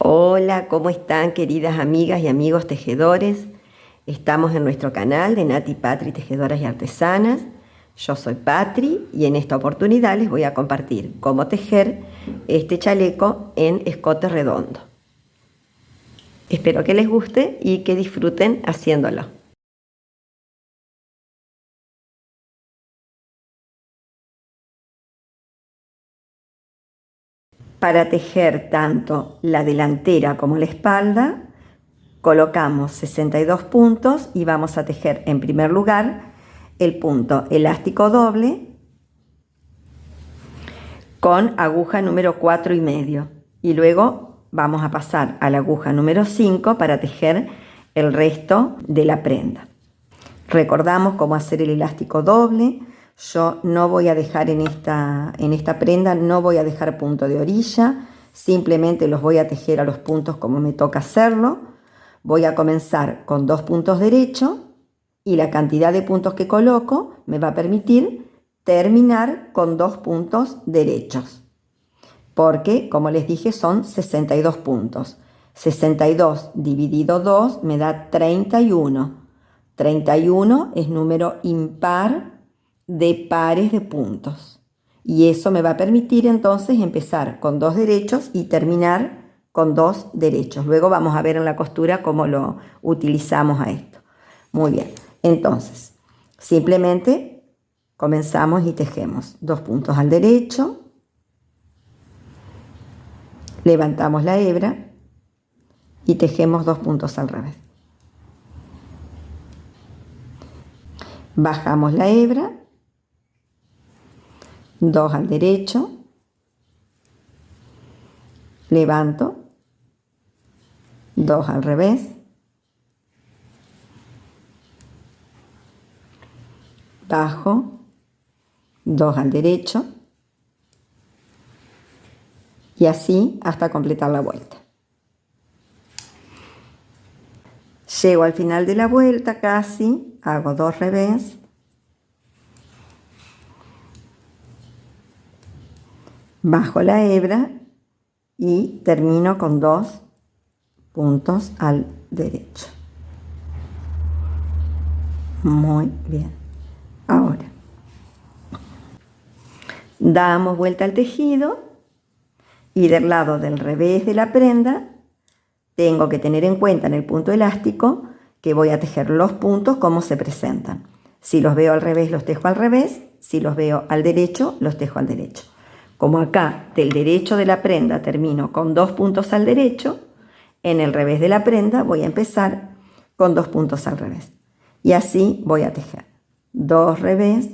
Hola, ¿cómo están queridas amigas y amigos tejedores? Estamos en nuestro canal de Nati Patri Tejedoras y Artesanas. Yo soy Patri y en esta oportunidad les voy a compartir cómo tejer este chaleco en escote redondo. Espero que les guste y que disfruten haciéndolo. Para tejer tanto la delantera como la espalda, colocamos 62 puntos y vamos a tejer en primer lugar el punto elástico doble con aguja número 4,5 y luego vamos a pasar a la aguja número 5 para tejer el resto de la prenda. Recordamos cómo hacer el elástico doble. Yo no voy a dejar en esta prenda, no voy a dejar punto de orilla, simplemente los voy a tejer a los puntos como me toca hacerlo. Voy a comenzar con 2 puntos derechos y la cantidad de puntos que coloco me va a permitir terminar con 2 puntos derechos, porque como les dije son 62 puntos. 62 dividido 2 me da 31. 31 es número impar de pares de puntos y eso me va a permitir entonces empezar con 2 derechos y terminar con 2 derechos. Luego vamos a ver en la costura cómo lo utilizamos a esto. Muy bien, entonces simplemente comenzamos y tejemos 2 puntos al derecho, levantamos la hebra y tejemos 2 puntos al revés. Bajamos la hebra, 2 al derecho, levanto, 2 al revés, bajo, 2 al derecho y así hasta completar la vuelta. Llego al final de la vuelta casi, hago 2 revés, bajo la hebra y termino con 2 puntos al derecho. Muy bien. Ahora damos vuelta al tejido y del lado del revés de la prenda tengo que tener en cuenta en el punto elástico que voy a tejer los puntos como se presentan. Si los veo al revés, los tejo al revés. Si los veo al derecho, los tejo al derecho. Como acá del derecho de la prenda termino con 2 puntos al derecho, en el revés de la prenda voy a empezar con 2 puntos al revés. Y así voy a tejer 2 revés,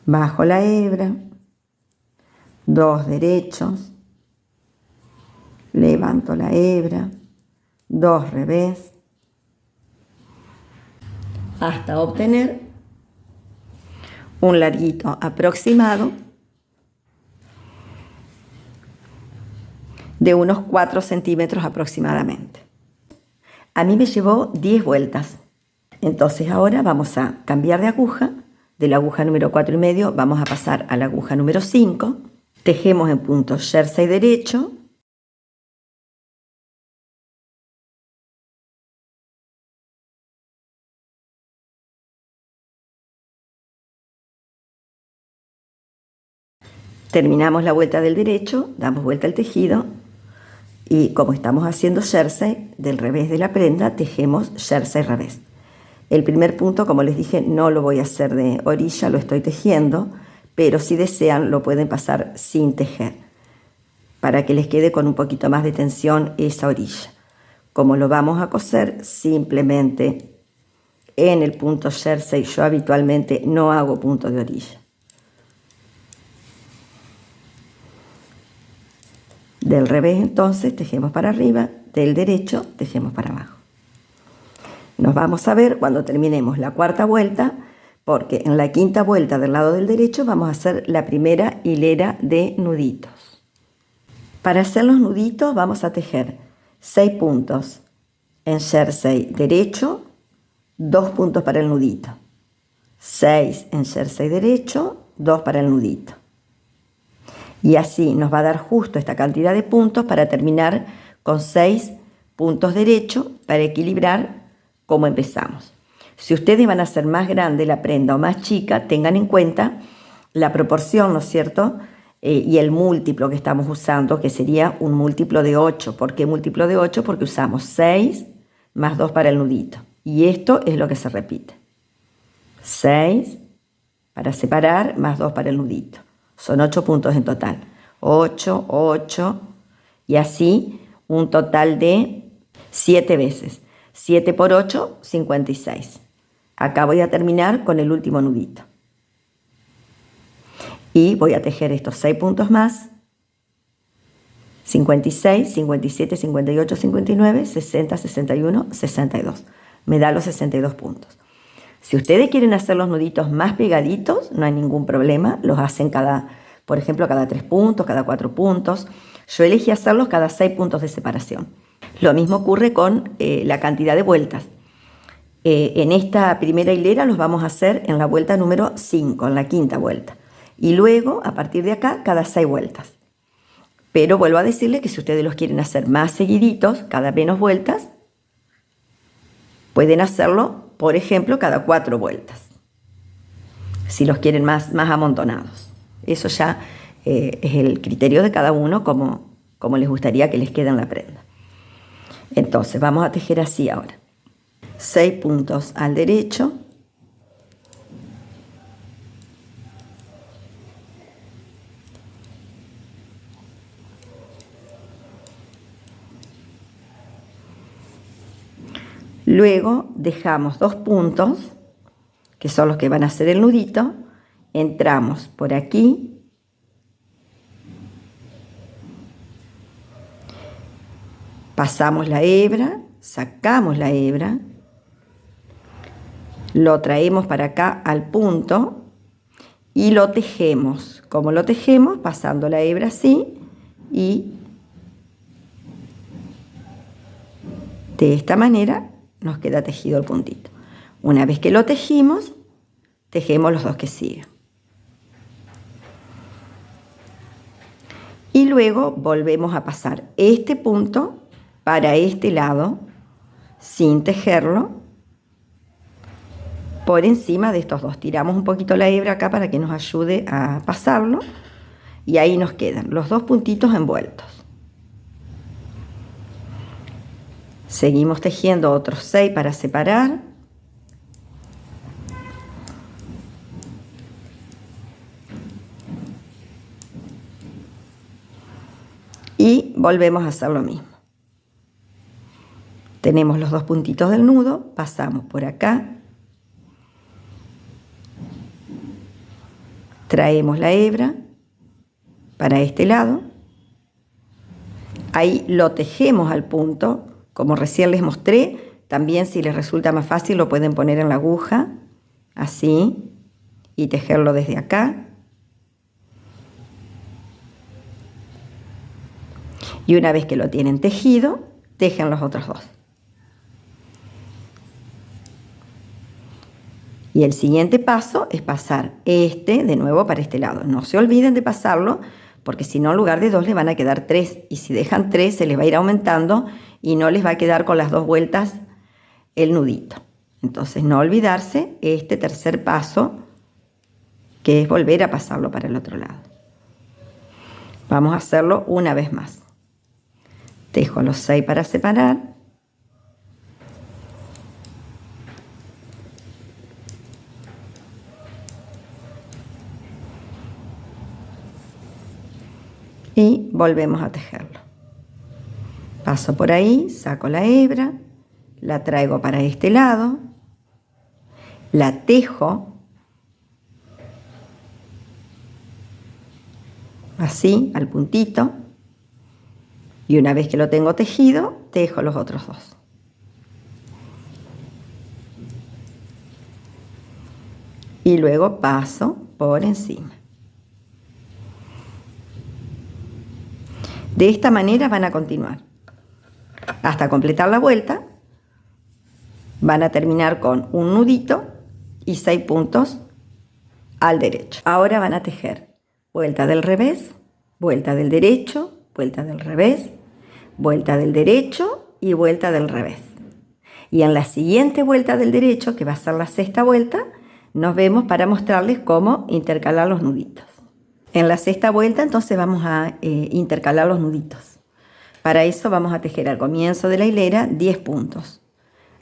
bajo la hebra, 2 derechos, levanto la hebra, 2 revés, hasta obtener un larguito aproximado de unos 4 centímetros aproximadamente. A mí me llevó 10 vueltas. Entonces ahora vamos a cambiar de aguja. De la aguja número 4,5 vamos a pasar a la aguja número 5. Tejemos en punto jersey derecho. Terminamos la vuelta del derecho, damos vuelta al tejido y como estamos haciendo jersey, del revés de la prenda tejemos jersey revés. El primer punto, como les dije, no lo voy a hacer de orilla, lo estoy tejiendo, pero si desean lo pueden pasar sin tejer, para que les quede con un poquito más de tensión esa orilla. Como lo vamos a coser, simplemente en el punto jersey yo habitualmente no hago punto de orilla. Del revés entonces tejemos para arriba, del derecho tejemos para abajo. Nos vamos a ver cuando terminemos la cuarta vuelta, porque en la quinta vuelta del lado del derecho vamos a hacer la primera hilera de nuditos. Para hacer los nuditos vamos a tejer 6 puntos en jersey derecho, 2 puntos para el nudito, 6 en jersey derecho, 2 para el nudito. Y así nos va a dar justo esta cantidad de puntos para terminar con 6 puntos derechos para equilibrar como empezamos. Si ustedes van a hacer más grande la prenda o más chica, tengan en cuenta la proporción, ¿no es cierto? Y el múltiplo que estamos usando, que sería un múltiplo de 8. ¿Por qué múltiplo de 8? Porque usamos 6 más 2 para el nudito. Y esto es lo que se repite. 6 para separar más 2 para el nudito. Son 8 puntos en total. 8, 8 y así un total de 7 veces. 7 por 8, 56. Acá voy a terminar con el último nudito. Y voy a tejer estos 6 puntos más. 56, 57, 58, 59, 60, 61, 62. Me da los 62 puntos. Si ustedes quieren hacer los nuditos más pegaditos, no hay ningún problema. Los hacen por ejemplo, cada 3 puntos, cada 4 puntos. Yo elegí hacerlos cada 6 puntos de separación. Lo mismo ocurre con la cantidad de vueltas. En esta primera hilera los vamos a hacer en la vuelta número 5, en la quinta vuelta. Y luego, a partir de acá, cada 6 vueltas. Pero vuelvo a decirles que si ustedes los quieren hacer más seguiditos, cada menos vueltas, pueden hacerlo, por ejemplo, cada 4 vueltas. Si los quieren más amontonados. Eso ya es el criterio de cada uno, como les gustaría que les quede en la prenda. Entonces, vamos a tejer así ahora. 6 puntos al derecho. Luego dejamos 2 puntos, que son los que van a hacer el nudito. Entramos por aquí. Pasamos la hebra, sacamos la hebra. Lo traemos para acá al punto y lo tejemos. ¿Cómo lo tejemos? Pasando la hebra así y de esta manera nos queda tejido el puntito. Una vez que lo tejimos, tejemos los dos que siguen. Y luego volvemos a pasar este punto para este lado, sin tejerlo, por encima de estos dos. Tiramos un poquito la hebra acá para que nos ayude a pasarlo. Y ahí nos quedan los 2 puntitos envueltos. Seguimos tejiendo otros 6 para separar. Y volvemos a hacer lo mismo. Tenemos los 2 puntitos del nudo, pasamos por acá. Traemos la hebra para este lado. Ahí lo tejemos al punto. Como recién les mostré, también si les resulta más fácil lo pueden poner en la aguja, así, y tejerlo desde acá. Y una vez que lo tienen tejido, tejen los otros 2. Y el siguiente paso es pasar este de nuevo para este lado. No se olviden de pasarlo, porque si no, en lugar de 2 les van a quedar 3. Y si dejan 3, se les va a ir aumentando y no les va a quedar con las 2 vueltas el nudito. Entonces, no olvidarse este tercer paso, que es volver a pasarlo para el otro lado. Vamos a hacerlo una vez más. Tejo los 6 para separar. Y volvemos a tejerlo. Paso por ahí, saco la hebra, la traigo para este lado, la tejo, así, al puntito, y una vez que lo tengo tejido, tejo los otros 2. Y luego paso por encima. De esta manera van a continuar hasta completar la vuelta. Van a terminar con un nudito y 6 puntos al derecho. Ahora van a tejer vuelta del revés, vuelta del derecho, vuelta del revés, vuelta del derecho y vuelta del revés. Y en la siguiente vuelta del derecho, que va a ser la sexta vuelta, nos vemos para mostrarles cómo intercalar los nuditos. En la sexta vuelta entonces vamos a intercalar los nuditos. Para eso vamos a tejer al comienzo de la hilera 10 puntos.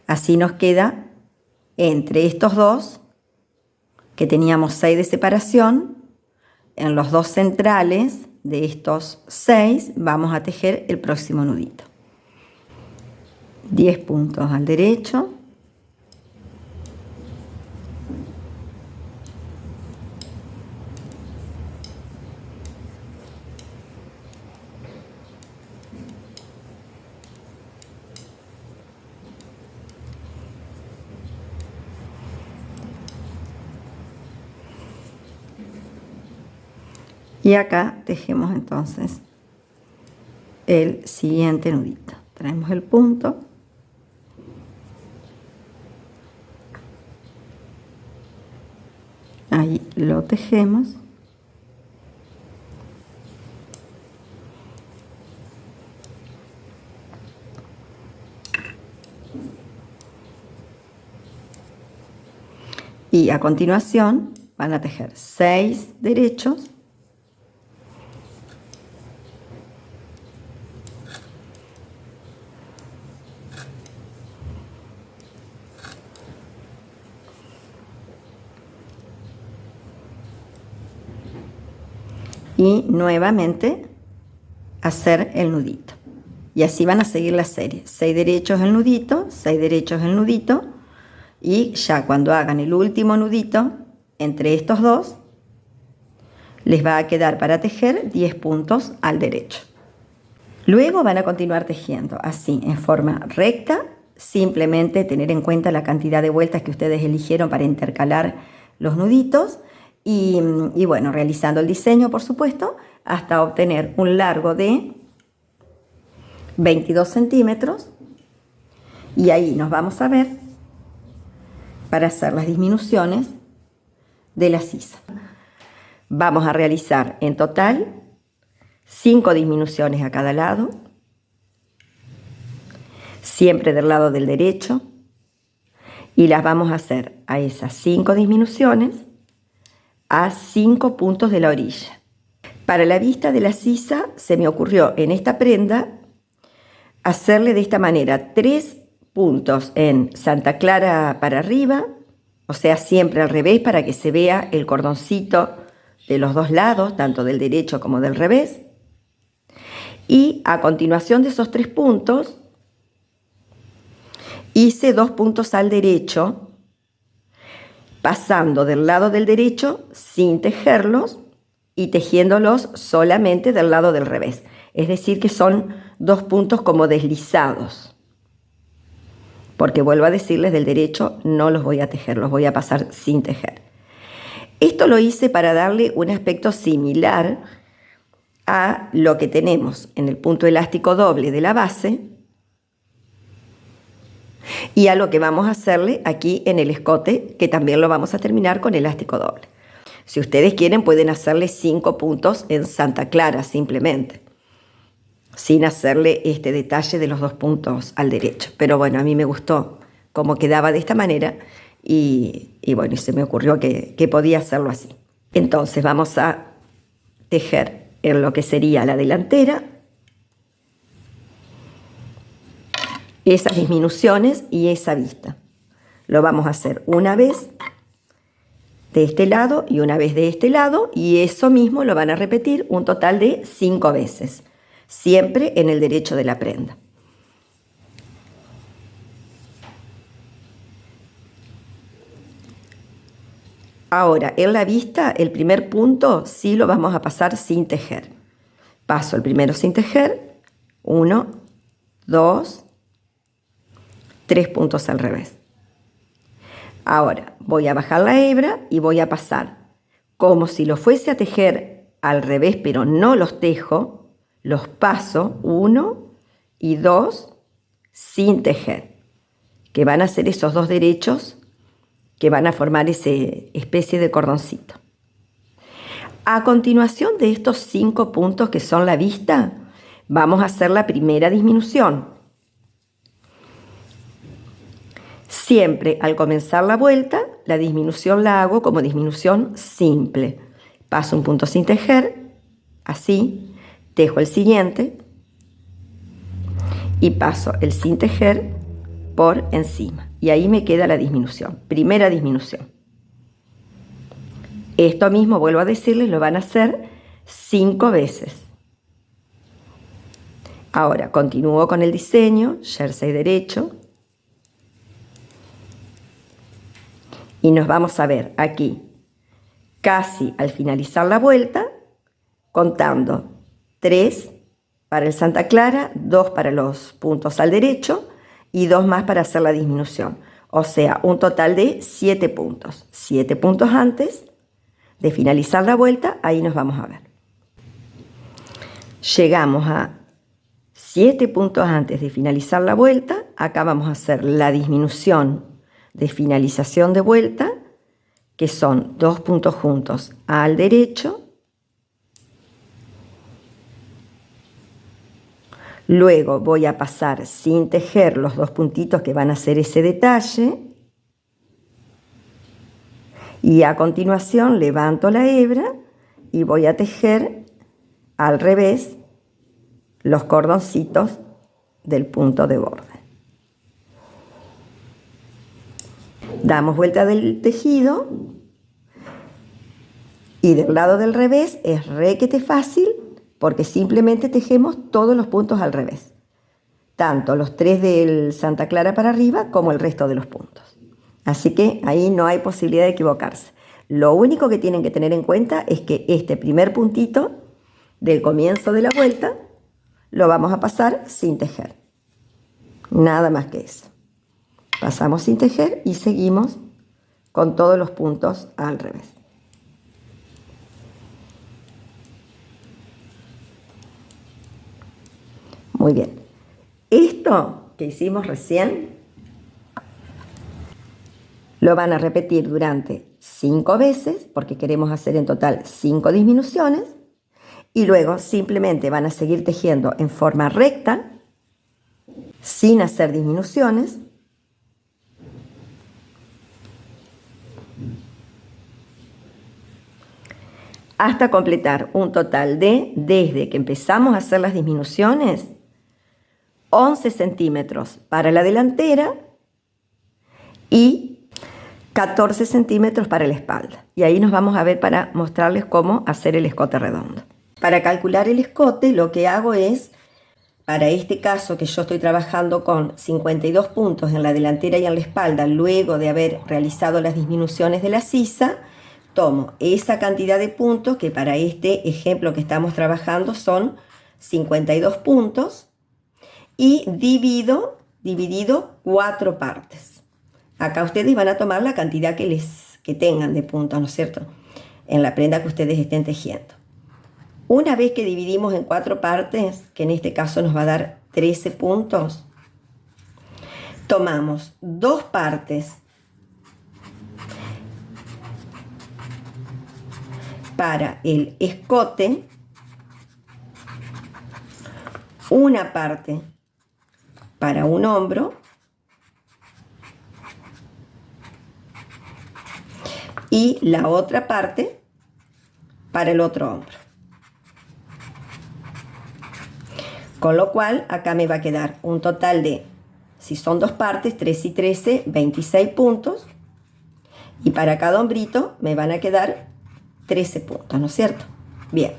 Así nos queda entre estos dos, que teníamos 6 de separación, en los dos centrales de estos 6 vamos a tejer el próximo nudito. 10 puntos al derecho, y acá tejemos entonces el siguiente nudito. Traemos el punto, ahí lo tejemos, y a continuación van a tejer 6 derechos y nuevamente hacer el nudito. Y así van a seguir la serie. 6 derechos el nudito, 6 derechos el nudito, y ya cuando hagan el último nudito entre estos dos, les va a quedar para tejer 10 puntos al derecho. Luego van a continuar tejiendo así en forma recta, simplemente tener en cuenta la cantidad de vueltas que ustedes eligieron para intercalar los nuditos y bueno, realizando el diseño por supuesto hasta obtener un largo de 22 centímetros, y ahí nos vamos a ver para hacer las disminuciones de la sisa. Vamos a realizar en total 5 disminuciones a cada lado, siempre del lado del derecho, y las vamos a hacer a esas 5 disminuciones a 5 puntos de la orilla. Para la vista de la sisa se me ocurrió en esta prenda hacerle de esta manera 3 puntos en Santa Clara para arriba, o sea siempre al revés para que se vea el cordoncito de los dos lados, tanto del derecho como del revés. Y a continuación de esos 3 puntos hice 2 puntos al derecho, pasando del lado del derecho sin tejerlos y tejiéndolos solamente del lado del revés. Es decir que son 2 puntos como deslizados, porque vuelvo a decirles, del derecho no los voy a tejer, los voy a pasar sin tejer. Esto lo hice para darle un aspecto similar a lo que tenemos en el punto elástico doble de la base y a lo que vamos a hacerle aquí en el escote, que también lo vamos a terminar con elástico doble. Si ustedes quieren pueden hacerle 5 puntos en Santa Clara simplemente, sin hacerle este detalle de los 2 puntos al derecho. Pero bueno, a mí me gustó cómo quedaba de esta manera y bueno, se me ocurrió que podía hacerlo así. Entonces vamos a tejer en lo que sería la delantera esas disminuciones y esa vista. Lo vamos a hacer una vez de este lado y una vez de este lado, y eso mismo lo van a repetir un total de 5 veces, siempre en el derecho de la prenda. Ahora, en la vista, el primer punto sí lo vamos a pasar sin tejer. Paso el primero sin tejer, 1, 2, 3 puntos al revés. Ahora voy a bajar la hebra y voy a pasar como si lo fuese a tejer al revés, pero no los tejo, los paso 1 y 2 sin tejer, que van a ser esos 2 derechos que van a formar esa especie de cordoncito. A continuación de estos 5 puntos que son la vista, vamos a hacer la primera disminución. Siempre al comenzar la vuelta, la disminución la hago como disminución simple. Paso un punto sin tejer, así, tejo el siguiente y paso el sin tejer por encima. Y ahí me queda la disminución, primera disminución. Esto mismo, vuelvo a decirles, lo van a hacer 5 veces. Ahora continúo con el diseño, jersey derecho. Y nos vamos a ver aquí, casi al finalizar la vuelta, contando 3 para el Santa Clara, 2 para los puntos al derecho y 2 más para hacer la disminución. O sea, un total de 7 puntos. 7 puntos antes de finalizar la vuelta, ahí nos vamos a ver. Llegamos a 7 puntos antes de finalizar la vuelta. Acá vamos a hacer la disminución de finalización de vuelta, que son 2 puntos juntos al derecho. Luego voy a pasar sin tejer los 2 puntitos que van a hacer ese detalle. Y a continuación levanto la hebra y voy a tejer al revés los cordoncitos del punto de borde. Damos vuelta del tejido y del lado del revés es requete fácil porque simplemente tejemos todos los puntos al revés, tanto los 3 del Santa Clara para arriba como el resto de los puntos. Así que ahí no hay posibilidad de equivocarse. Lo único que tienen que tener en cuenta es que este primer puntito del comienzo de la vuelta lo vamos a pasar sin tejer. Nada más que eso. Pasamos sin tejer y seguimos con todos los puntos al revés. Muy bien. Esto que hicimos recién lo van a repetir durante 5 veces, porque queremos hacer en total 5 disminuciones, y luego simplemente van a seguir tejiendo en forma recta, sin hacer disminuciones, hasta completar un total de, desde que empezamos a hacer las disminuciones, 11 centímetros para la delantera y 14 centímetros para la espalda. Y ahí nos vamos a ver para mostrarles cómo hacer el escote redondo. Para calcular el escote lo que hago es, para este caso que yo estoy trabajando con 52 puntos en la delantera y en la espalda, luego de haber realizado las disminuciones de la sisa, tomo esa cantidad de puntos, que para este ejemplo que estamos trabajando son 52 puntos, y dividido 4 partes. Acá ustedes van a tomar la cantidad que tengan de puntos, ¿no es cierto?, en la prenda que ustedes estén tejiendo. Una vez que dividimos en 4 partes, que en este caso nos va a dar 13 puntos, tomamos 2 partes para el escote, una parte para un hombro y la otra parte para el otro hombro. Con lo cual acá me va a quedar un total de, si son 2 partes, 3 y 13, 26 puntos. Y para cada hombrito me van a quedar 13 puntos, ¿no es cierto? Bien.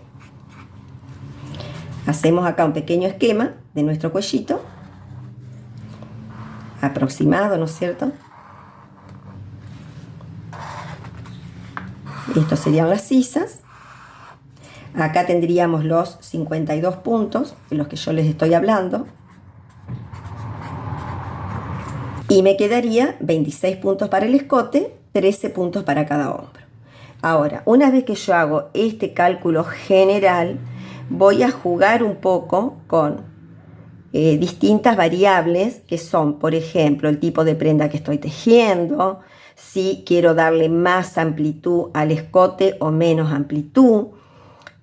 Hacemos acá un pequeño esquema de nuestro cuellito. Aproximado, ¿no es cierto? Estos serían las sisas. Acá tendríamos los 52 puntos de los que yo les estoy hablando. Y me quedaría 26 puntos para el escote, 13 puntos para cada hombro. Ahora, una vez que yo hago este cálculo general, voy a jugar un poco con distintas variables que son, por ejemplo, el tipo de prenda que estoy tejiendo, si quiero darle más amplitud al escote o menos amplitud.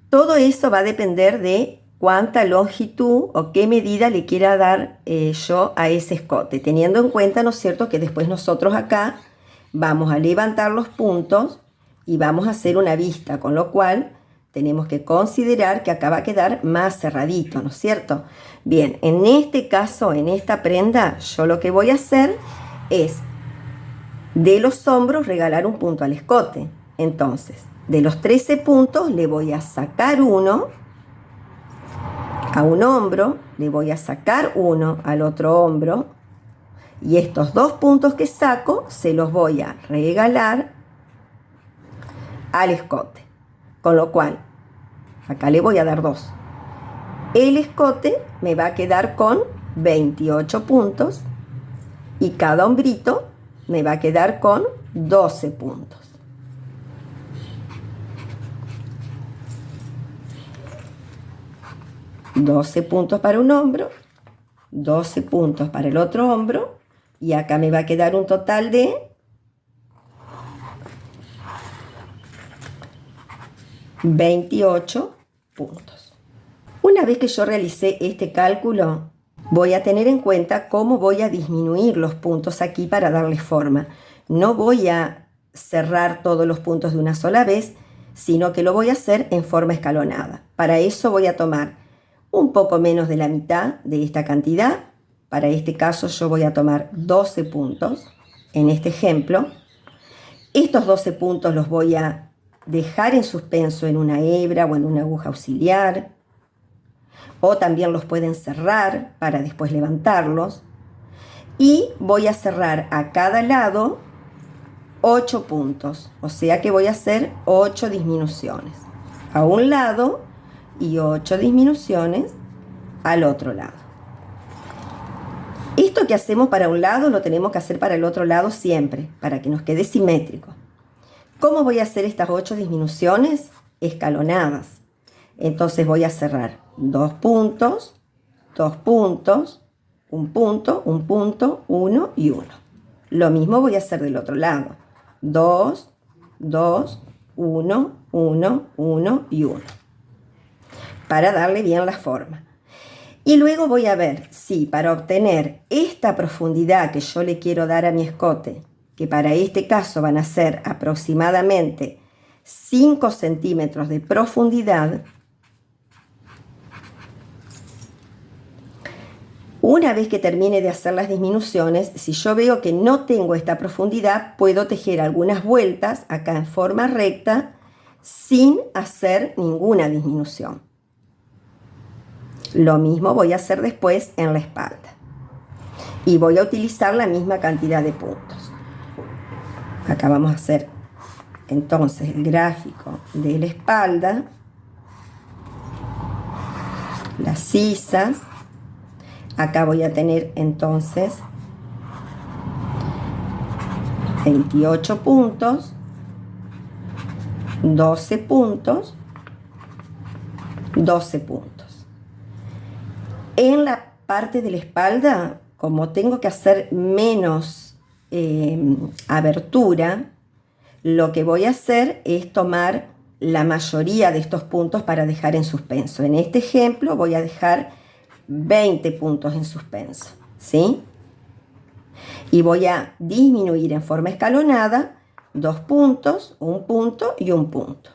Todo eso va a depender de cuánta longitud o qué medida le quiera dar yo a ese escote, teniendo en cuenta, ¿no es cierto?, que después nosotros acá vamos a levantar los puntos y vamos a hacer una vista, con lo cual tenemos que considerar que acá va a quedar más cerradito, ¿no es cierto? Bien, en este caso, en esta prenda, yo lo que voy a hacer es de los hombros regalar un punto al escote. Entonces, de los 13 puntos le voy a sacar uno a un hombro, le voy a sacar uno al otro hombro, y estos 2 puntos que saco se los voy a regalar al escote. Con lo cual, acá le voy a dar 2. El escote me va a quedar con 28 puntos y cada hombrito me va a quedar con 12 puntos. $12 puntos para un hombro, 12 puntos para el otro hombro, y acá me va a quedar un total de 28 puntos. Una vez que yo realicé este cálculo, voy a tener en cuenta cómo voy a disminuir los puntos aquí para darle forma. No voy a cerrar todos los puntos de una sola vez, sino que lo voy a hacer en forma escalonada. Para eso voy a tomar un poco menos de la mitad de esta cantidad. Para este caso yo voy a tomar 12 puntos en este ejemplo. Estos 12 puntos los voy a dejar en suspenso en una hebra o en una aguja auxiliar, o también los pueden cerrar para después levantarlos, y voy a cerrar a cada lado 8 puntos, o sea que voy a hacer 8 disminuciones a un lado y 8 disminuciones al otro lado. Esto que hacemos para un lado lo tenemos que hacer para el otro lado siempre, para que nos quede simétrico. ¿Cómo voy a hacer estas 8 disminuciones? Escalonadas. Entonces voy a cerrar 2 puntos, 2 puntos, un punto, 1 y 1. Lo mismo voy a hacer del otro lado. 2, 2, 1, 1, 1 y 1. Para darle bien la forma. Y luego voy a ver si para obtener esta profundidad que yo le quiero dar a mi escote, que para este caso van a ser aproximadamente 5 centímetros de profundidad, una vez que termine de hacer las disminuciones, si yo veo que no tengo esta profundidad, puedo tejer algunas vueltas acá en forma recta sin hacer ninguna disminución. Lo mismo voy a hacer después en la espalda. Y voy a utilizar la misma cantidad de puntos. Acá vamos a hacer entonces el gráfico de la espalda, las sisas. Acá voy a tener entonces 28 puntos, 12 puntos, 12 puntos. En la parte de la espalda, como tengo que hacer menos abertura, lo que voy a hacer es tomar la mayoría de estos puntos para dejar en suspenso. En este ejemplo voy a dejar 20 puntos en suspenso, ¿sí? Y voy a disminuir en forma escalonada 2 puntos, 1 punto y 1 punto.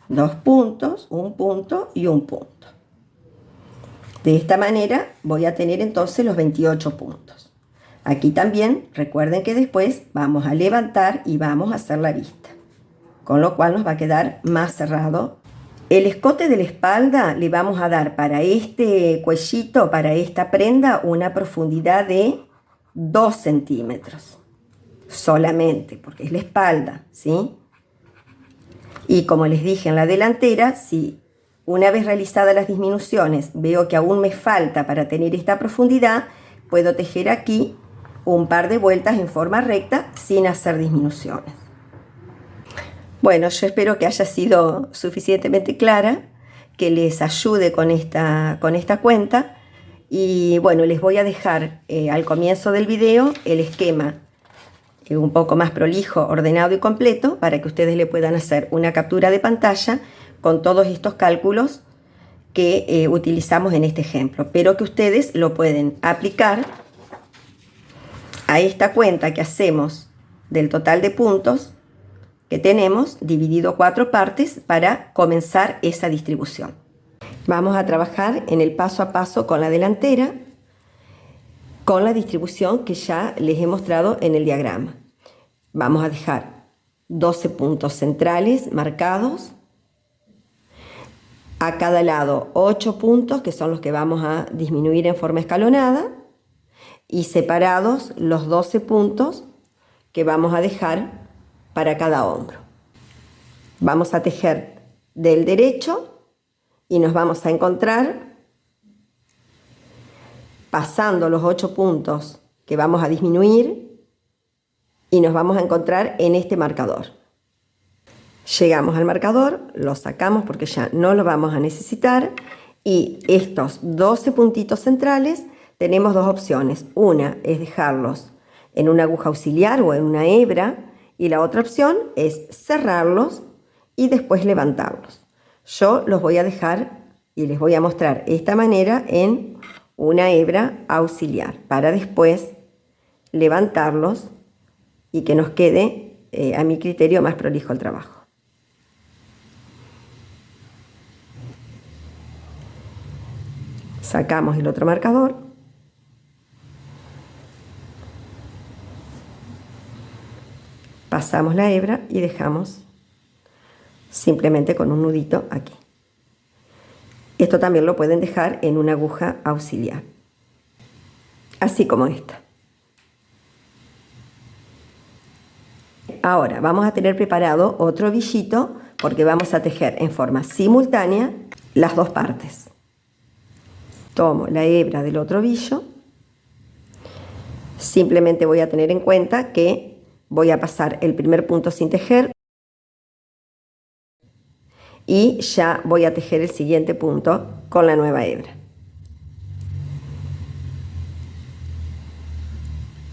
2 puntos, 1 punto y 1 punto. De esta manera voy a tener entonces los 28 puntos. Aquí también recuerden que después vamos a levantar y vamos a hacer la vista, con lo cual nos va a quedar más cerrado. El escote de la espalda le vamos a dar para este cuellito, para esta prenda, una profundidad de 2 centímetros solamente, porque es la espalda, ¿sí? Y como les dije en la delantera, si una vez realizadas las disminuciones veo que aún me falta para tener esta profundidad, puedo tejer aquí un par de vueltas en forma recta sin hacer disminuciones. Bueno, yo espero que haya sido suficientemente clara, que les ayude con esta cuenta. Y bueno, les voy a dejar al comienzo del video el esquema un poco más prolijo, ordenado y completo para que ustedes le puedan hacer una captura de pantalla con todos estos cálculos que utilizamos en este ejemplo, pero que ustedes lo pueden aplicar a esta cuenta que hacemos del total de puntos que tenemos dividido 4 partes para comenzar esa distribución. Vamos a trabajar en el paso a paso con la delantera, con la distribución que ya les he mostrado en el diagrama. Vamos a dejar 12 puntos centrales marcados, a cada lado 8 puntos que son los que vamos a disminuir en forma escalonada y separados los 12 puntos que vamos a dejar para cada hombro. Vamos a tejer del derecho y nos vamos a encontrar pasando los 8 puntos que vamos a disminuir y nos vamos a encontrar en este marcador. Llegamos al marcador, lo sacamos porque ya no lo vamos a necesitar y estos 12 puntitos centrales tenemos dos opciones. Una es dejarlos en una aguja auxiliar o en una hebra y la otra opción es cerrarlos y después levantarlos. Yo los voy a dejar y les voy a mostrar esta manera en una hebra auxiliar para después levantarlos y que nos quede a mi criterio más prolijo el trabajo. Sacamos el otro marcador. Pasamos la hebra y dejamos simplemente con un nudito aquí. Esto también lo pueden dejar en una aguja auxiliar, así como esta. Ahora vamos a tener preparado otro ovillito porque vamos a tejer en forma simultánea las dos partes. Tomo la hebra del otro ovillo, simplemente voy a tener en cuenta que voy a pasar el primer punto sin tejer y ya voy a tejer el siguiente punto con la nueva hebra.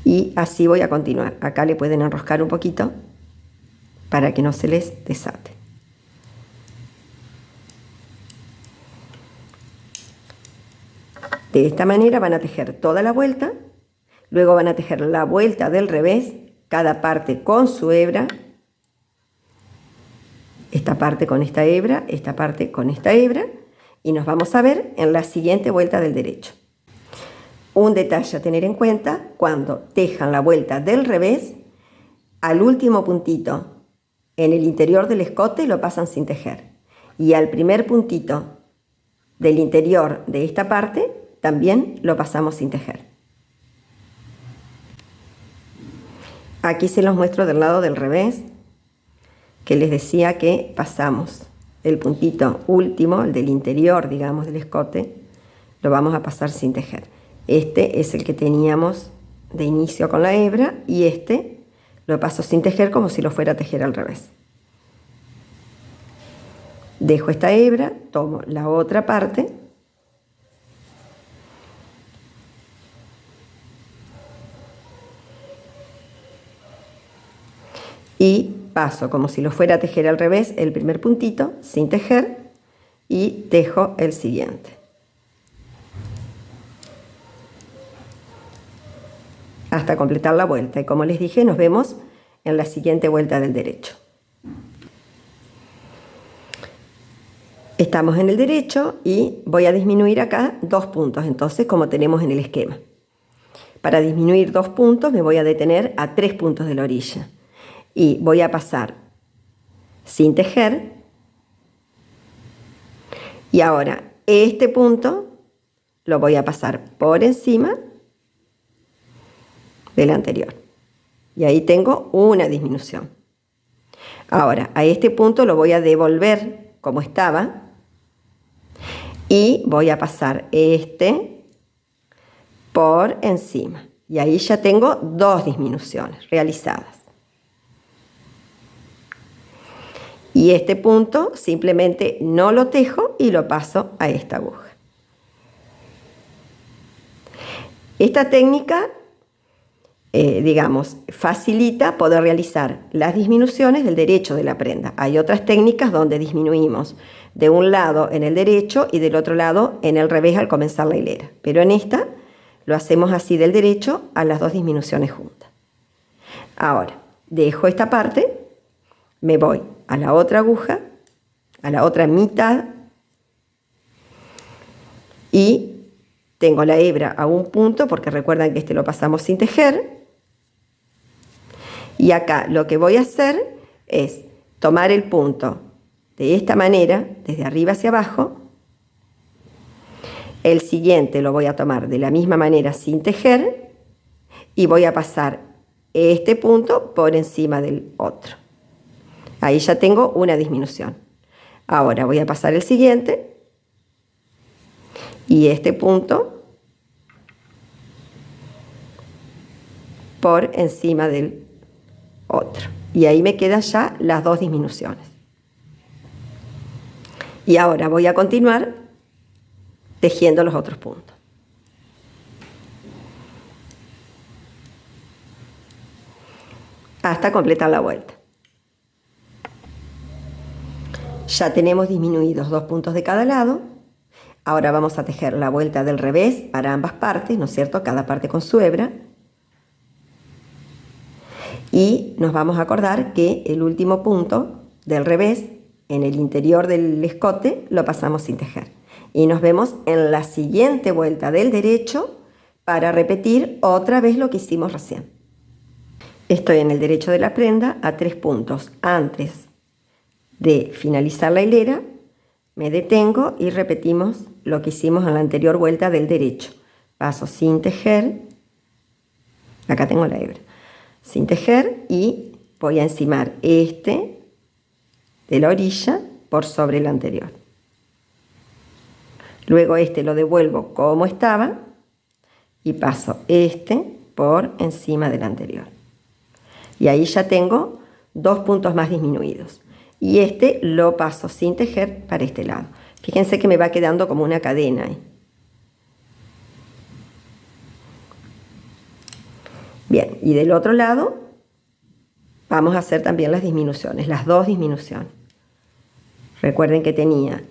Y así voy a continuar. Acá le pueden enroscar un poquito para que no se les desate. De esta manera van a tejer toda la vuelta, luego van a tejer la vuelta del revés, cada parte con su hebra, esta parte con esta hebra, esta parte con esta hebra, y nos vamos a ver en la siguiente vuelta del derecho. Un detalle a tener en cuenta: cuando tejan la vuelta del revés, al último puntito en el interior del escote lo pasan sin tejer, y al primer puntito del interior de esta parte también lo pasamos sin tejer. Aquí se los muestro del lado del revés, que les decía que pasamos el puntito último, el del interior, digamos, del escote, lo vamos a pasar sin tejer. Este es el que teníamos de inicio con la hebra y este lo paso sin tejer como si lo fuera a tejer al revés. Dejo esta hebra, tomo la otra parte y paso como si lo fuera a tejer al revés el primer puntito sin tejer y tejo el siguiente. Hasta completar la vuelta, y como les dije, nos vemos en la siguiente vuelta del derecho. Estamos en el derecho y voy a disminuir acá 2 puntos, entonces, como tenemos en el esquema. Para disminuir 2 puntos me voy a detener a 3 puntos de la orilla y voy a pasar sin tejer, y ahora este punto lo voy a pasar por encima del anterior y ahí tengo una disminución. Ahora a este punto lo voy a devolver como estaba y voy a pasar este por encima y ahí ya tengo 2 disminuciones realizadas. Y este punto simplemente no lo tejo y lo paso a esta aguja. Esta técnica digamos, facilita poder realizar las disminuciones del derecho de la prenda. Hay otras técnicas donde disminuimos de un lado en el derecho y del otro lado en el revés al comenzar la hilera. Pero en esta lo hacemos así del derecho a las dos disminuciones juntas. Ahora, dejo esta parte, me voy a la otra aguja, a la otra mitad, y tengo la hebra a un punto, porque recuerdan que este lo pasamos sin tejer. Y acá lo que voy a hacer es tomar el punto de esta manera, desde arriba hacia abajo. El siguiente lo voy a tomar de la misma manera sin tejer y voy a pasar este punto por encima del otro. Ahí ya tengo una disminución. Ahora voy a pasar el siguiente y este punto por encima del otro. Y ahí me quedan ya las dos disminuciones. Y ahora voy a continuar tejiendo los otros puntos. Hasta completar la vuelta. Ya tenemos disminuidos 2 puntos de cada lado. Ahora vamos a tejer la vuelta del revés para ambas partes, ¿no es cierto? Cada parte con su hebra. Y nos vamos a acordar que el último punto del revés, en el interior del escote, lo pasamos sin tejer. Y nos vemos en la siguiente vuelta del derecho para repetir otra vez lo que hicimos recién. Estoy en el derecho de la prenda a 3 puntos antes de finalizar la hilera, me detengo y repetimos lo que hicimos en la anterior vuelta del derecho. Paso sin tejer, acá tengo la hebra, sin tejer, y voy a encimar este de la orilla por sobre el anterior. Luego este lo devuelvo como estaba y paso este por encima del anterior. Y ahí ya tengo 2 puntos más disminuidos. Y este lo paso sin tejer para este lado. Fíjense que me va quedando como una cadena ahí. Bien, y del otro lado vamos a hacer también las disminuciones, las dos disminuciones. Recuerden que tenía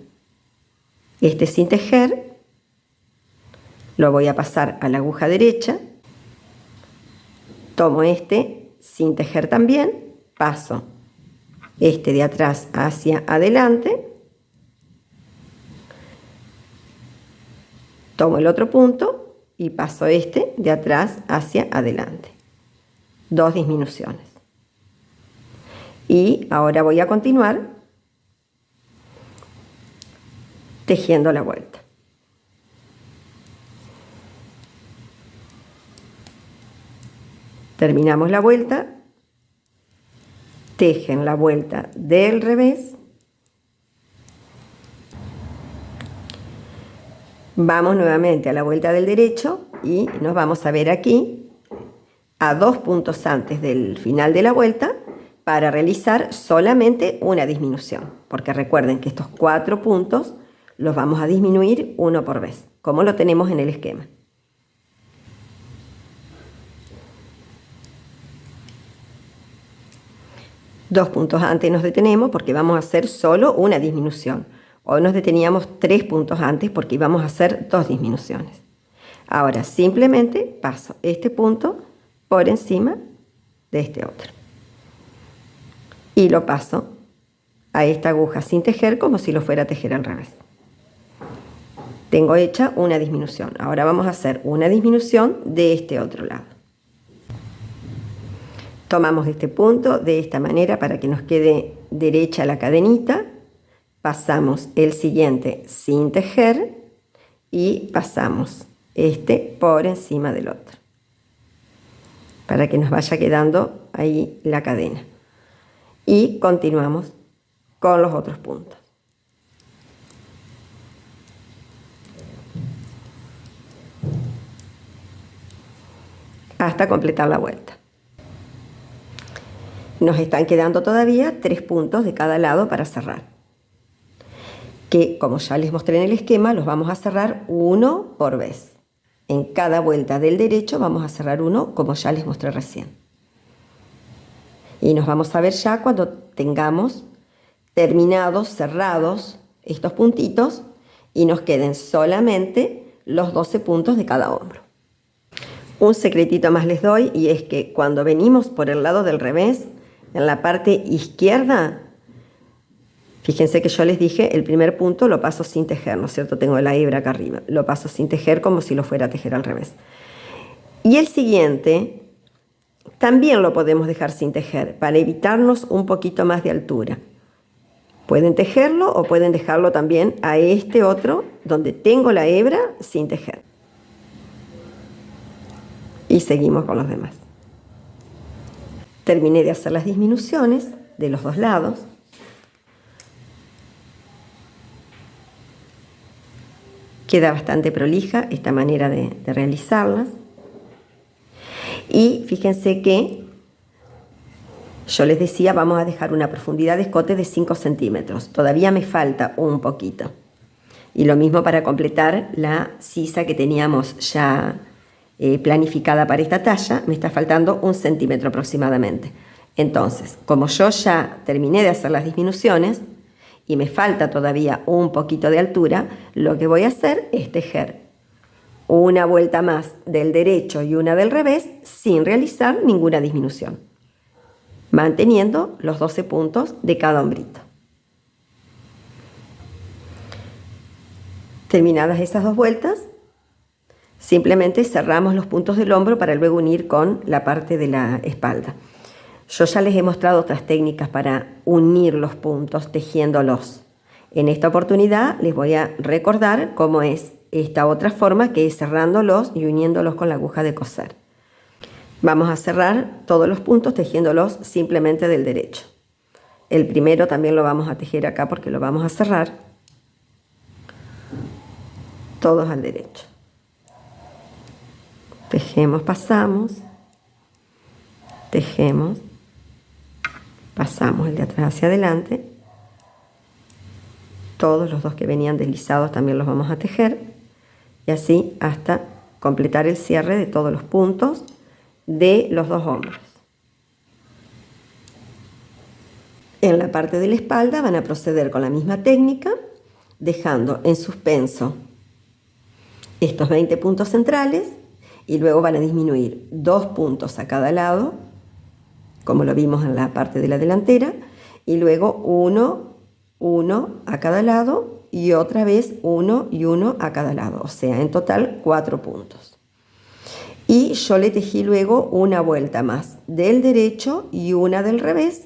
este sin tejer, lo voy a pasar a la aguja derecha, tomo este sin tejer también, paso este de atrás hacia adelante, tomo el otro punto y paso este de atrás hacia adelante. 2 disminuciones. Y ahora voy a continuar tejiendo la vuelta. Terminamos la vuelta, tejen la vuelta del revés, vamos nuevamente a la vuelta del derecho y nos vamos a ver aquí a 2 puntos antes del final de la vuelta para realizar solamente una disminución, porque recuerden que estos 4 puntos los vamos a disminuir uno por vez, como lo tenemos en el esquema. Dos puntos antes nos detenemos porque vamos a hacer solo una disminución. Hoy nos deteníamos 3 puntos antes porque íbamos a hacer 2 disminuciones. Ahora simplemente paso este punto por encima de este otro. Y lo paso a esta aguja sin tejer como si lo fuera a tejer al revés. Tengo hecha una disminución. Ahora vamos a hacer una disminución de este otro lado. Tomamos este punto de esta manera para que nos quede derecha la cadenita. Pasamos el siguiente sin tejer y pasamos este por encima del otro, para que nos vaya quedando ahí la cadena. Y continuamos con los otros puntos. Hasta completar la vuelta. Nos están quedando todavía 3 puntos de cada lado para cerrar, que como ya les mostré en el esquema, los vamos a cerrar uno por vez. en cada vuelta del derecho vamos a cerrar uno, como ya les mostré recién. Y nos vamos a ver ya cuando tengamos terminados, cerrados estos puntitos y nos queden solamente los 12 puntos de cada hombro. Un secretito más les doy, y es que cuando venimos por el lado del revés, en la parte izquierda, fíjense que yo les dije, el primer punto lo paso sin tejer, ¿no es cierto? Tengo la hebra acá arriba, lo paso sin tejer como si lo fuera a tejer al revés. Y el siguiente también lo podemos dejar sin tejer para evitarnos un poquito más de altura. Pueden tejerlo o pueden dejarlo también a este otro donde tengo la hebra sin tejer. Y seguimos con los demás. Terminé de hacer las disminuciones de los dos lados. Queda bastante prolija esta manera de realizarlas. Y fíjense que yo les decía, vamos a dejar una profundidad de escote de 5 centímetros. Todavía me falta un poquito. Y lo mismo para completar la sisa que teníamos ya planificada para esta talla, me está faltando 1 centímetro aproximadamente. Entonces, como yo ya terminé de hacer las disminuciones y me falta todavía un poquito de altura, lo que voy a hacer es tejer una vuelta más del derecho y una del revés sin realizar ninguna disminución, manteniendo los 12 puntos de cada hombrito. Terminadas esas dos vueltas, simplemente cerramos los puntos del hombro para luego unir con la parte de la espalda. Yo ya les he mostrado otras técnicas para unir los puntos tejiéndolos. En esta oportunidad les voy a recordar cómo es esta otra forma, que es cerrándolos y uniéndolos con la aguja de coser. Vamos a cerrar todos los puntos tejiéndolos simplemente del derecho. El primero también lo vamos a tejer acá porque lo vamos a cerrar todos al derecho. Tejemos, pasamos, tejemos, pasamos el de atrás hacia adelante. Todos los dos que venían deslizados también los vamos a tejer, y así hasta completar el cierre de todos los puntos de los dos hombros. En la parte de la espalda van a proceder con la misma técnica, dejando en suspenso estos 20 puntos centrales, y luego van a disminuir 2 puntos a cada lado, como lo vimos en la parte de la delantera, y luego 1 a cada lado, y otra vez 1 y 1 a cada lado, o sea, en total 4 puntos. Y yo le tejí luego una vuelta más del derecho y una del revés,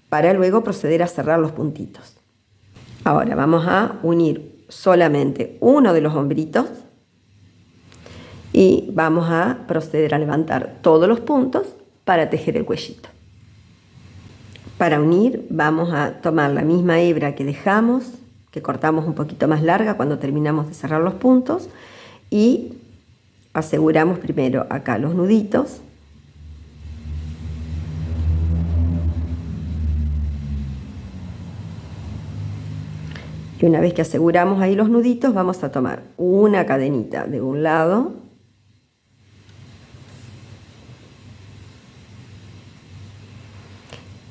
para luego proceder a cerrar los puntitos. Ahora vamos a unir solamente uno de los hombritos y vamos a proceder a levantar todos los puntos para tejer el cuellito. Para unir vamos a tomar la misma hebra que dejamos, que cortamos un poquito más larga cuando terminamos de cerrar los puntos, y aseguramos primero acá los nuditos. Y una vez que aseguramos ahí los nuditos, vamos a tomar una cadenita de un lado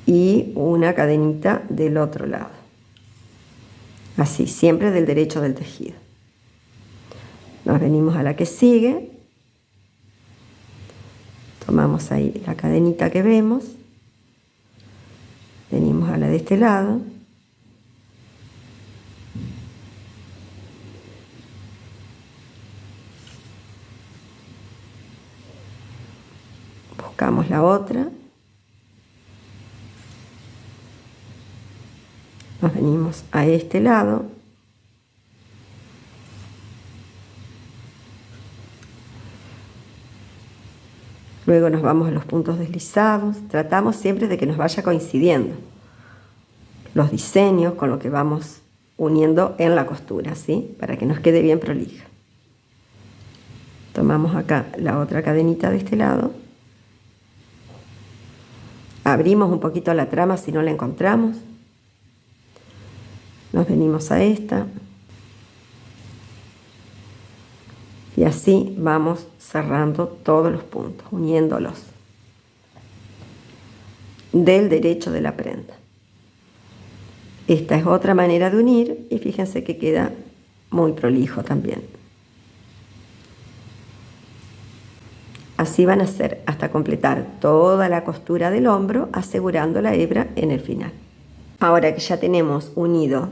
y una cadenita del otro lado. Así, siempre del derecho del tejido. Nos venimos a la que sigue, tomamos ahí la cadenita que vemos, venimos a la de este lado, buscamos la otra, nos venimos a este lado, luego nos vamos a los puntos deslizados. Tratamos siempre de que nos vaya coincidiendo los diseños con lo que vamos uniendo en la costura, ¿sí? Para que nos quede bien prolija. Tomamos acá la otra cadenita de este lado, abrimos un poquito la trama si no la encontramos, nos venimos a esta y así vamos cerrando todos los puntos, uniéndolos del derecho de la prenda. Esta es otra manera de unir y fíjense que queda muy prolijo también. Así van a hacer hasta completar toda la costura del hombro, asegurando la hebra en el final. Ahora que ya tenemos unido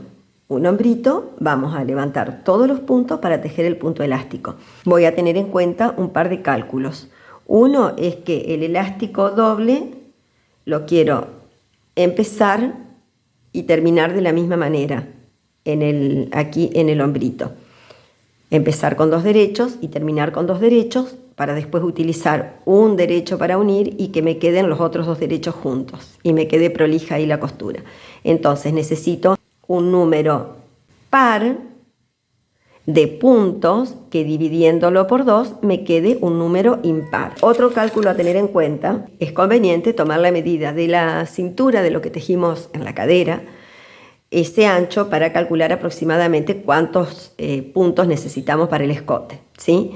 un hombrito, vamos a levantar todos los puntos para tejer el punto elástico. Voy a tener en cuenta un par de cálculos. Uno es que el elástico doble lo quiero empezar y terminar de la misma manera aquí en el hombrito. Empezar con 2 derechos y terminar con 2 derechos para después utilizar un derecho para unir y que me queden los otros 2 derechos juntos y me quede prolija ahí la costura. Entonces necesito un número par de puntos que dividiéndolo por 2 me quede un número impar. Otro cálculo a tener en cuenta: es conveniente tomar la medida de la cintura de lo que tejimos en la cadera, ese ancho, para calcular aproximadamente cuántos puntos necesitamos para el escote, ¿sí?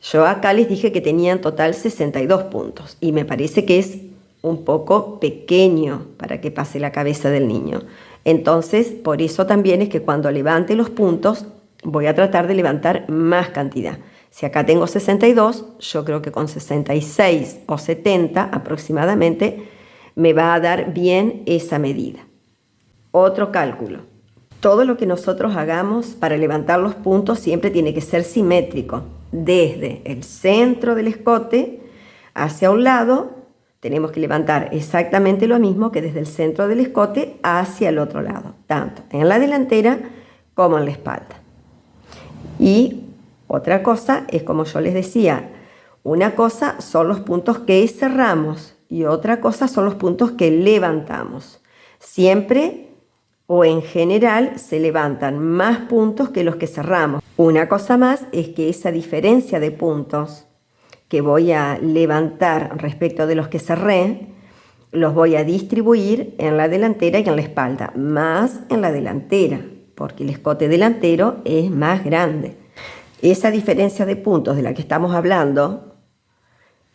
Yo acá les dije que tenía en total 62 puntos y me parece que es un poco pequeño para que pase la cabeza del niño. Entonces, por eso también es que cuando levante los puntos voy a tratar de levantar más cantidad. Si acá tengo 62, yo creo que con 66 o 70 aproximadamente me va a dar bien esa medida. Otro cálculo: todo lo que nosotros hagamos para levantar los puntos siempre tiene que ser simétrico. Desde el centro del escote hacia un lado tenemos que levantar exactamente lo mismo que desde el centro del escote hacia el otro lado, tanto en la delantera como en la espalda. Y otra cosa es, como yo les decía, una cosa son los puntos que cerramos y otra cosa son los puntos que levantamos. Siempre o en general se levantan más puntos que los que cerramos. Una cosa más es que esa diferencia de puntos que voy a levantar respecto de los que cerré, los voy a distribuir en la delantera y en la espalda, más en la delantera, porque el escote delantero es más grande. Esa diferencia de puntos de la que estamos hablando,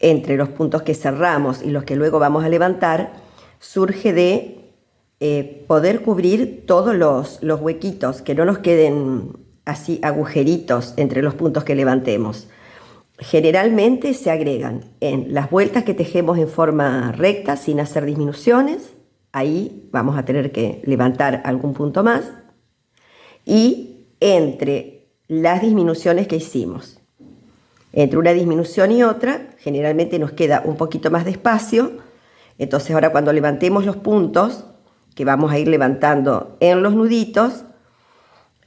entre los puntos que cerramos y los que luego vamos a levantar, surge de poder cubrir todos los huequitos, que no nos queden así agujeritos entre los puntos que levantemos. Generalmente se agregan en las vueltas que tejemos en forma recta sin hacer disminuciones. Ahí vamos a tener que levantar algún punto más. Y entre las disminuciones que hicimos. Entre una disminución y otra, generalmente nos queda un poquito más de espacio. Entonces ahora cuando levantemos los puntos, que vamos a ir levantando en los nuditos,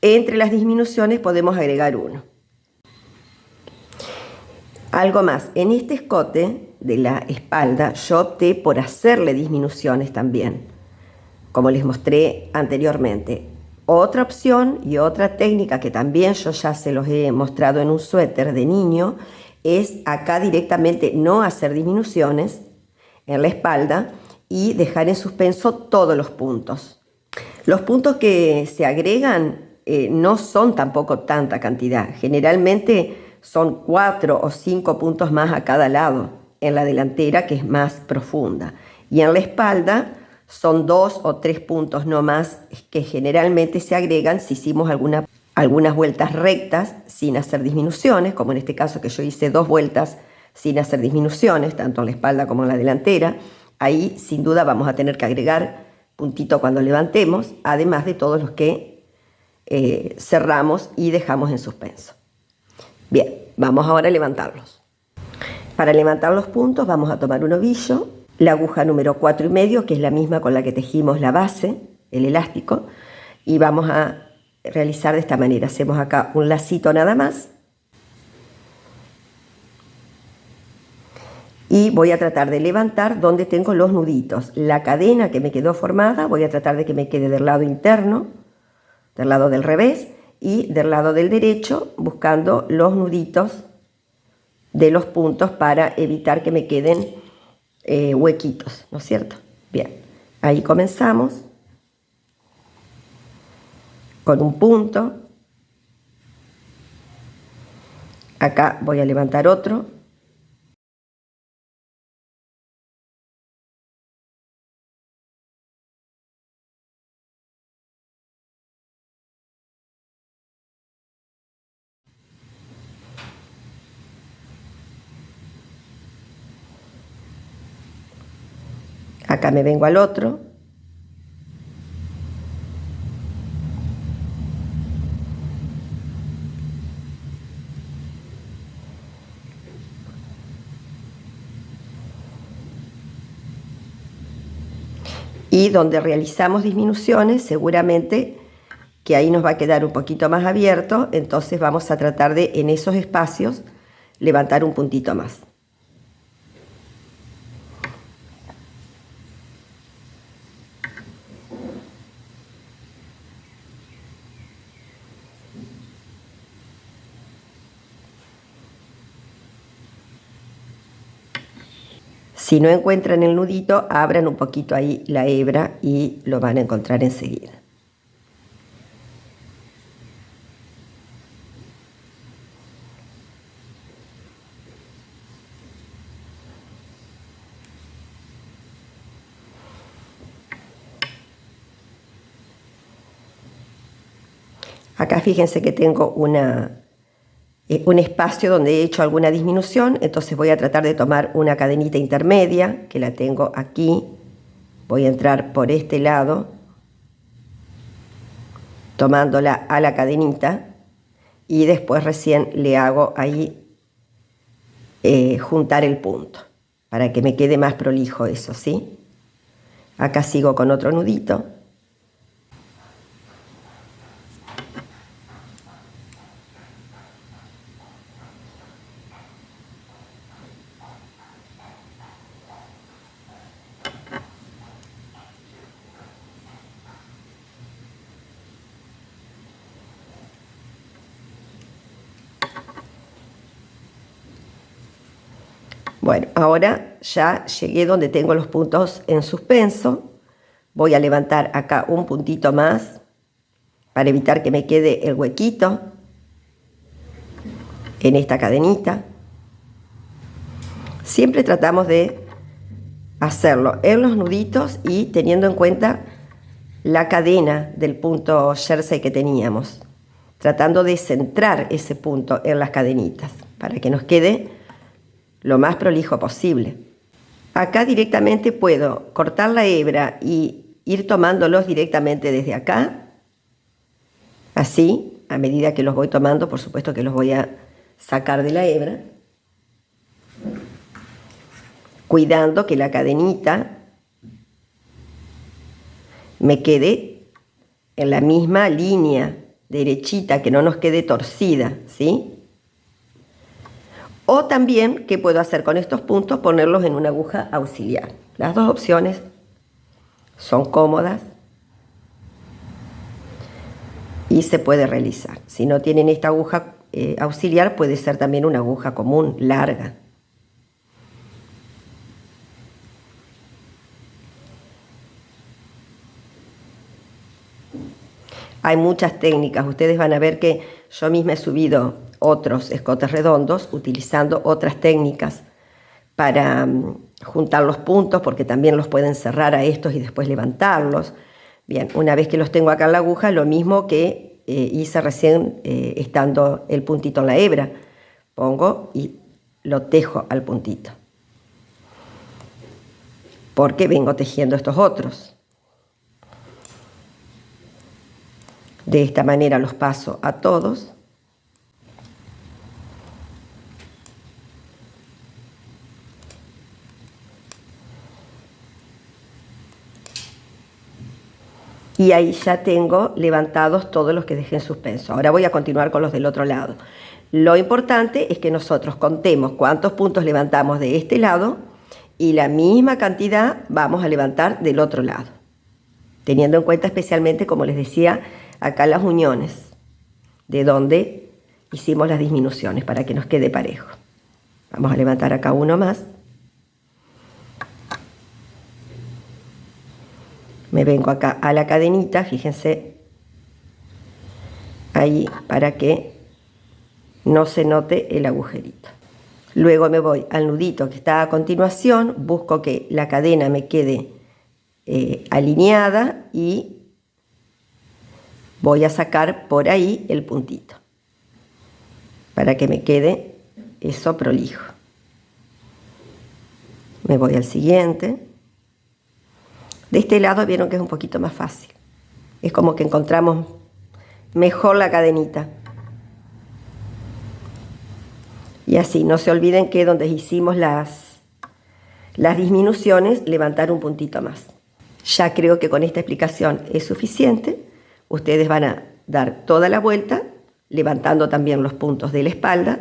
entre las disminuciones podemos agregar uno. Algo más: en este escote de la espalda yo opté por hacerle disminuciones también, como les mostré anteriormente. Otra opción y otra técnica que también yo ya se los he mostrado en un suéter de niño es acá directamente no hacer disminuciones en la espalda y dejar en suspenso todos los puntos. Los puntos que se agregan no son tampoco tanta cantidad. Generalmente son 4 o 5 puntos más a cada lado, en la delantera, que es más profunda, y en la espalda son 2 o 3 puntos no más, que generalmente se agregan si hicimos algunas vueltas rectas sin hacer disminuciones, como en este caso que yo hice 2 vueltas sin hacer disminuciones, tanto en la espalda como en la delantera. Ahí sin duda vamos a tener que agregar puntito cuando levantemos, además de todos los que cerramos y dejamos en suspenso. Bien, vamos ahora a levantarlos. Para levantar los puntos vamos a tomar un ovillo, la aguja número 4,5, que es la misma con la que tejimos la base, el elástico, y vamos a realizar de esta manera. Hacemos acá un lacito nada más y voy a tratar de levantar donde tengo los nuditos. La cadena que me quedó formada voy a tratar de que me quede del lado interno, del lado del revés y del lado del derecho, buscando los nuditos de los puntos para evitar que me queden huequitos, ¿no es cierto? Bien, ahí comenzamos con un punto. Acá voy a levantar otro. Acá me vengo al otro. Y donde realizamos disminuciones, seguramente que ahí nos va a quedar un poquito más abierto, entonces vamos a tratar de, en esos espacios, levantar un puntito más. Si no encuentran el nudito, abran un poquito ahí la hebra y lo van a encontrar enseguida. Acá fíjense que tengo un espacio donde he hecho alguna disminución, entonces voy a tratar de tomar una cadenita intermedia, que la tengo aquí. Voy a entrar por este lado, tomándola a la cadenita, y después recién le hago ahí juntar el punto, para que me quede más prolijo eso, ¿sí? Acá sigo con otro nudito. Bueno, ahora ya llegué donde tengo los puntos en suspenso. Voy a levantar acá un puntito más para evitar que me quede el huequito en esta cadenita. Siempre tratamos de hacerlo en los nuditos y teniendo en cuenta la cadena del punto jersey que teníamos, tratando de centrar ese punto en las cadenitas para que nos quede lo más prolijo posible. Acá directamente puedo cortar la hebra y ir tomándolos directamente desde acá, así, a medida que los voy tomando, por supuesto que los voy a sacar de la hebra, cuidando que la cadenita me quede en la misma línea derechita, que no nos quede torcida, ¿sí? O también, ¿qué puedo hacer con estos puntos? Ponerlos en una aguja auxiliar. Las dos opciones son cómodas y se puede realizar. Si no tienen esta aguja auxiliar, puede ser también una aguja común, larga. Hay muchas técnicas. Ustedes van a ver que yo misma he subido otros escotes redondos utilizando otras técnicas para juntar los puntos, porque también los pueden cerrar a estos y después levantarlos. Bien, una vez que los tengo acá en la aguja, lo mismo que hice recién estando el puntito en la hebra. Pongo y lo tejo al puntito, porque vengo tejiendo estos otros. De esta manera los paso a todos. Y ahí ya tengo levantados todos los que dejé en suspenso. Ahora voy a continuar con los del otro lado. Lo importante es que nosotros contemos cuántos puntos levantamos de este lado y la misma cantidad vamos a levantar del otro lado, teniendo en cuenta especialmente, como les decía, acá las uniones, de donde hicimos las disminuciones para que nos quede parejo. Vamos a levantar acá uno más. Me vengo acá a la cadenita, fíjense, ahí, para que no se note el agujerito. Luego me voy al nudito que está a continuación, busco que la cadena me quede alineada y voy a sacar por ahí el puntito para que me quede eso prolijo. Me voy al siguiente. De este lado vieron que es un poquito más fácil. Es como que encontramos mejor la cadenita. Y así, no se olviden que donde hicimos las disminuciones, levantar un puntito más. Ya creo que con esta explicación es suficiente. Ustedes van a dar toda la vuelta, levantando también los puntos de la espalda.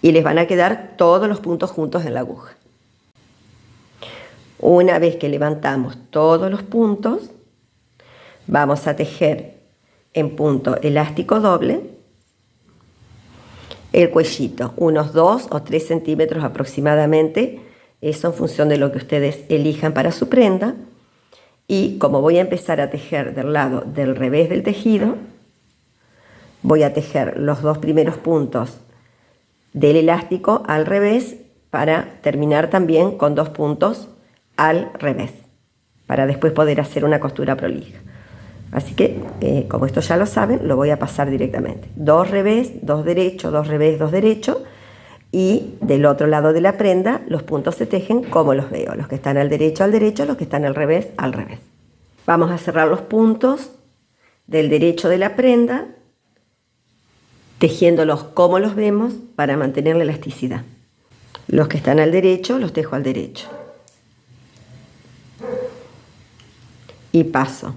Y les van a quedar todos los puntos juntos en la aguja. Una vez que levantamos todos los puntos, vamos a tejer en punto elástico doble el cuellito, unos 2 o 3 centímetros aproximadamente, eso en función de lo que ustedes elijan para su prenda. Y como voy a empezar a tejer del lado del revés del tejido, voy a tejer los 2 primeros puntos del elástico al revés para terminar también con 2 puntos al revés, para después poder hacer una costura prolija. Así que, como esto ya lo saben, lo voy a pasar directamente. 2 revés, 2 derecho, 2 revés, 2 derecho. Y del otro lado de la prenda, los puntos se tejen como los veo. Los que están al derecho, los que están al revés, al revés. Vamos a cerrar los puntos del derecho de la prenda, tejiéndolos como los vemos para mantener la elasticidad. Los que están al derecho, los tejo al derecho. Y paso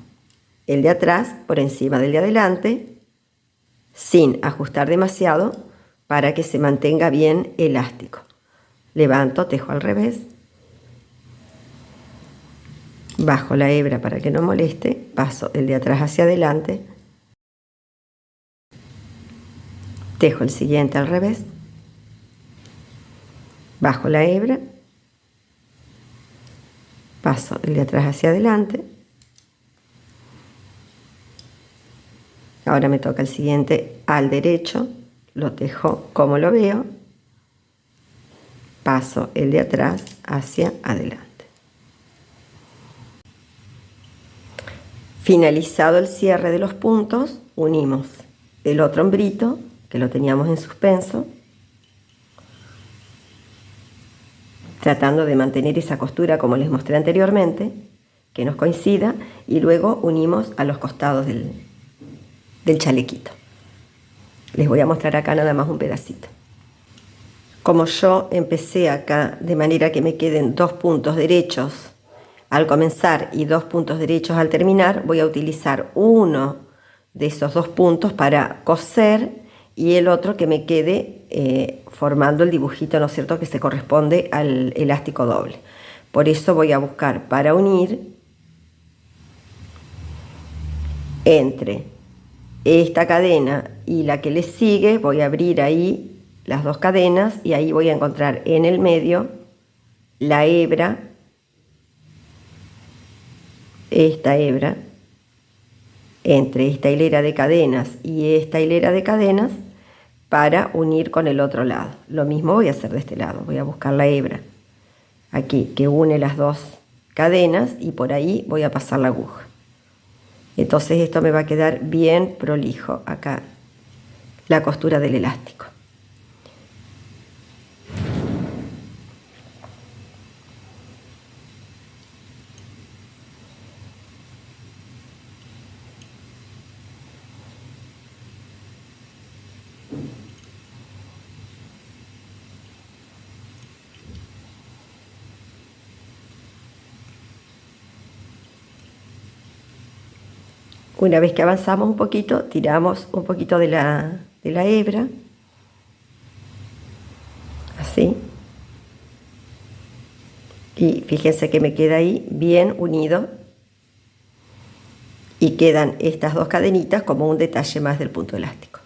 el de atrás por encima del de adelante, sin ajustar demasiado para que se mantenga bien elástico. Levanto, tejo al revés, bajo la hebra para que no moleste, paso el de atrás hacia adelante, tejo el siguiente al revés, bajo la hebra, paso el de atrás hacia adelante. Ahora me toca el siguiente al derecho, lo tejo como lo veo, paso el de atrás hacia adelante. Finalizado el cierre de los puntos, unimos el otro hombrito que lo teníamos en suspenso, tratando de mantener esa costura como les mostré anteriormente, que nos coincida, y luego unimos a los costados del chalequito. Les voy a mostrar acá nada más un pedacito. Como yo empecé acá de manera que me queden 2 puntos derechos al comenzar y 2 puntos derechos al terminar, voy a utilizar uno de esos 2 puntos para coser y el otro que me quede formando el dibujito, ¿no es cierto?, que se corresponde al elástico doble. Por eso voy a buscar para unir entre esta cadena y la que le sigue, voy a abrir ahí las 2 cadenas y ahí voy a encontrar en el medio la hebra, esta hebra, entre esta hilera de cadenas y esta hilera de cadenas para unir con el otro lado. Lo mismo voy a hacer de este lado, voy a buscar la hebra aquí que une las 2 cadenas y por ahí voy a pasar la aguja. Entonces esto me va a quedar bien prolijo acá, la costura del elástico. Una vez que avanzamos un poquito, tiramos un poquito de la hebra, así, y fíjense que me queda ahí bien unido y quedan estas 2 cadenitas como un detalle más del punto elástico.